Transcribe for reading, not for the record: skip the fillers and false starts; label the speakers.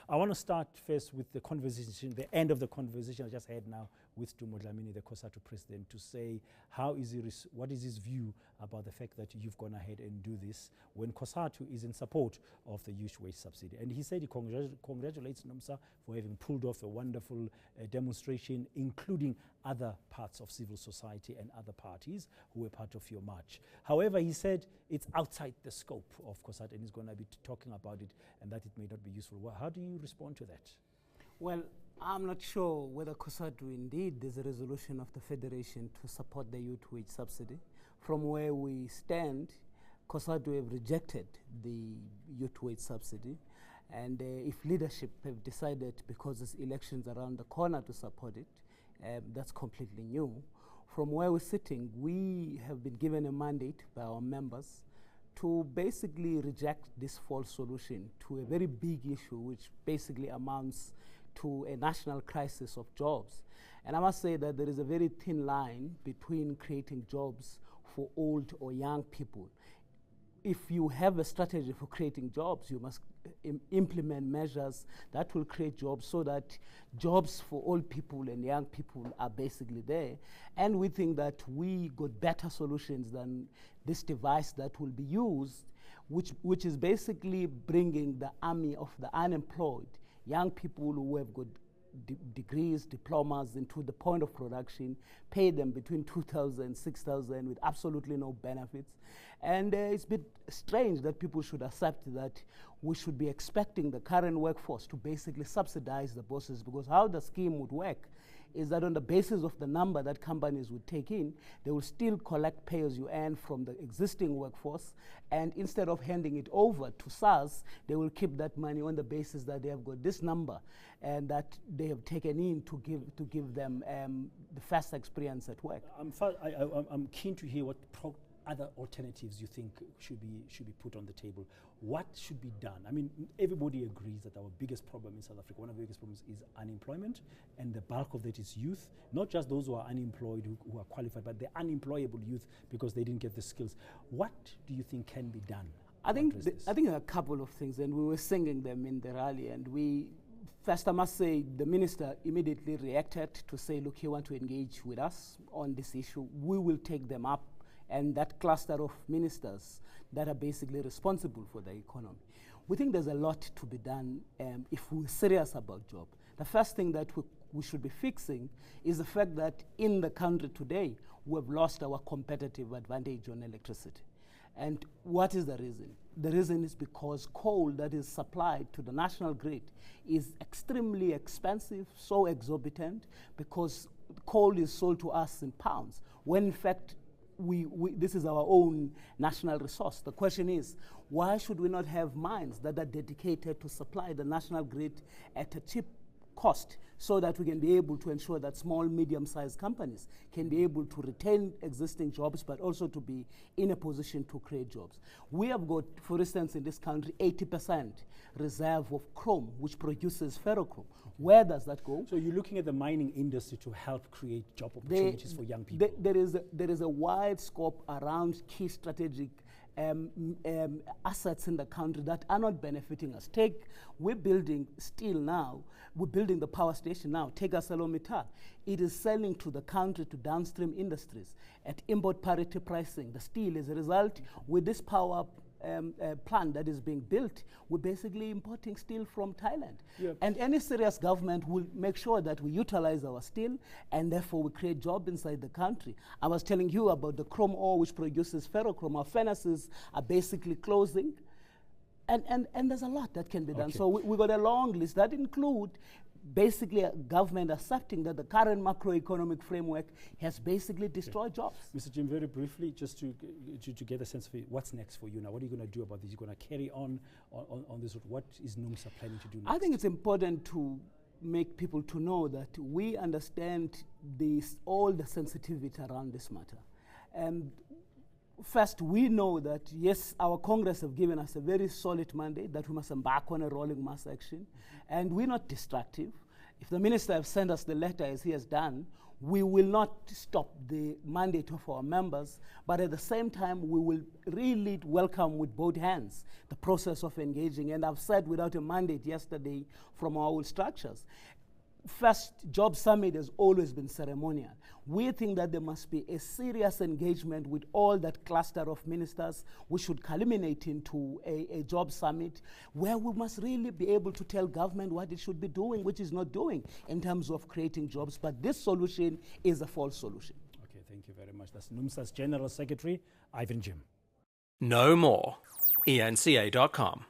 Speaker 1: I want to start first with the conversation, the end of the conversation I just had now with Tumo Dlamini, the COSATU president, to say what is his view about the fact that you've gone ahead and do this when COSATU is in support of the youth wage subsidy. And he said he congratulates Numsa for having pulled off a wonderful demonstration, including other parts of civil society and other parties who were part of your march. However, he said it's outside the scope of COSATU and he's going to be talking about it and that it may not be useful. Well, how do you respond to that?
Speaker 2: Well, I'm not sure whether COSATU indeed there's a resolution of the Federation to support the youth wage subsidy. From where we stand, COSATU have rejected the youth wage subsidy. And if leadership have decided, because there's elections around the corner, to support it, that's completely new. From where we're sitting, we have been given a mandate by our members to basically reject this false solution to a very big issue, which basically amounts to a national crisis of jobs. And I must say that there is a very thin line between creating jobs for old or young people. If you have a strategy for creating jobs, you must implement measures that will create jobs so that jobs for old people and young people are basically there. And we think that we got better solutions than this device that will be used, which is basically bringing the army of the unemployed, young people who have got degrees, diplomas into the point of production, pay them between 2,000 and 6,000 with absolutely no benefits. And it's a bit strange that people should accept that we should be expecting the current workforce to basically subsidize the bosses, because how the scheme would work is that on the basis of the number that companies would take in, they will still collect pay as you earn from the existing workforce, and instead of handing it over to SARS, they will keep that money on the basis that they have got this number and that they have taken in to give them the first experience at work.
Speaker 1: I'm keen to hear what other alternatives you think should be put on the table. What should be done? I mean, everybody agrees that our biggest problem in South Africa, one of the biggest problems, is unemployment, and the bulk of that is youth, not just those who are unemployed, who are qualified, but the unemployable youth because they didn't get the skills. What do you think can be done?
Speaker 2: I think there are a couple of things, and we were singing them in the rally, and first, I must say, the minister immediately reacted to say, look, you want to engage with us on this issue, we will take them up, and that cluster of ministers that are basically responsible for the economy. We think there's a lot to be done if we're serious about job. The first thing that we should be fixing is the fact that in the country today, we have lost our competitive advantage on electricity. And what is the reason? The reason is because coal that is supplied to the national grid is extremely expensive, so exorbitant, because coal is sold to us in pounds, when in fact this is our own national resource. The question is, why should we not have mines that are dedicated to supply the national grid at a cheap cost, so that we can be able to ensure that small, medium-sized companies can be able to retain existing jobs, but also to be in a position to create jobs. We have got, for instance, in this country, 80% reserve of chrome, which produces ferrochrome. Where does that go?
Speaker 1: So you're looking at the mining industry to help create job opportunities for young people.
Speaker 2: There is a wide scope around key strategic assets in the country that are not benefiting us. We're building steel now, we're building the power station now. Take ArcelorMittal. It is selling to the country, to downstream industries at import parity pricing. The steel, as a result, with this power plant that is being built, we're basically importing steel from Thailand. Yep. And any serious government will make sure that we utilize our steel, and therefore we create jobs inside the country. I was telling you about the chrome ore which produces ferrochrome. Our furnaces are basically closing, and there's a lot that can be done. So we got a long list that include basically a government accepting that the current macroeconomic framework has basically destroyed jobs.
Speaker 1: Mr. Jim, very briefly, just to get a sense of it, what's next for you now? What are you going to do about this? You're going to carry on this? What is Numsa planning to do next?
Speaker 2: I think it's important to make people to know that we understand all the sensitivity around this matter. And first, we know that, yes, our Congress have given us a very solid mandate that we must embark on a rolling mass action, and we're not destructive. If the minister has sent us the letter, as he has done, we will not stop the mandate of our members, but at the same time, we will really welcome with both hands the process of engaging. And I've said without a mandate yesterday from our old structures, first job summit has always been ceremonial. We think that there must be a serious engagement with all that cluster of ministers. We should culminate into a job summit where we must really be able to tell government what it should be doing, which is not doing in terms of creating jobs. But this solution is a false solution.
Speaker 1: Okay, thank you very much. That's Numsa's General Secretary, Ivan Jim.
Speaker 3: Know more. eNCA.com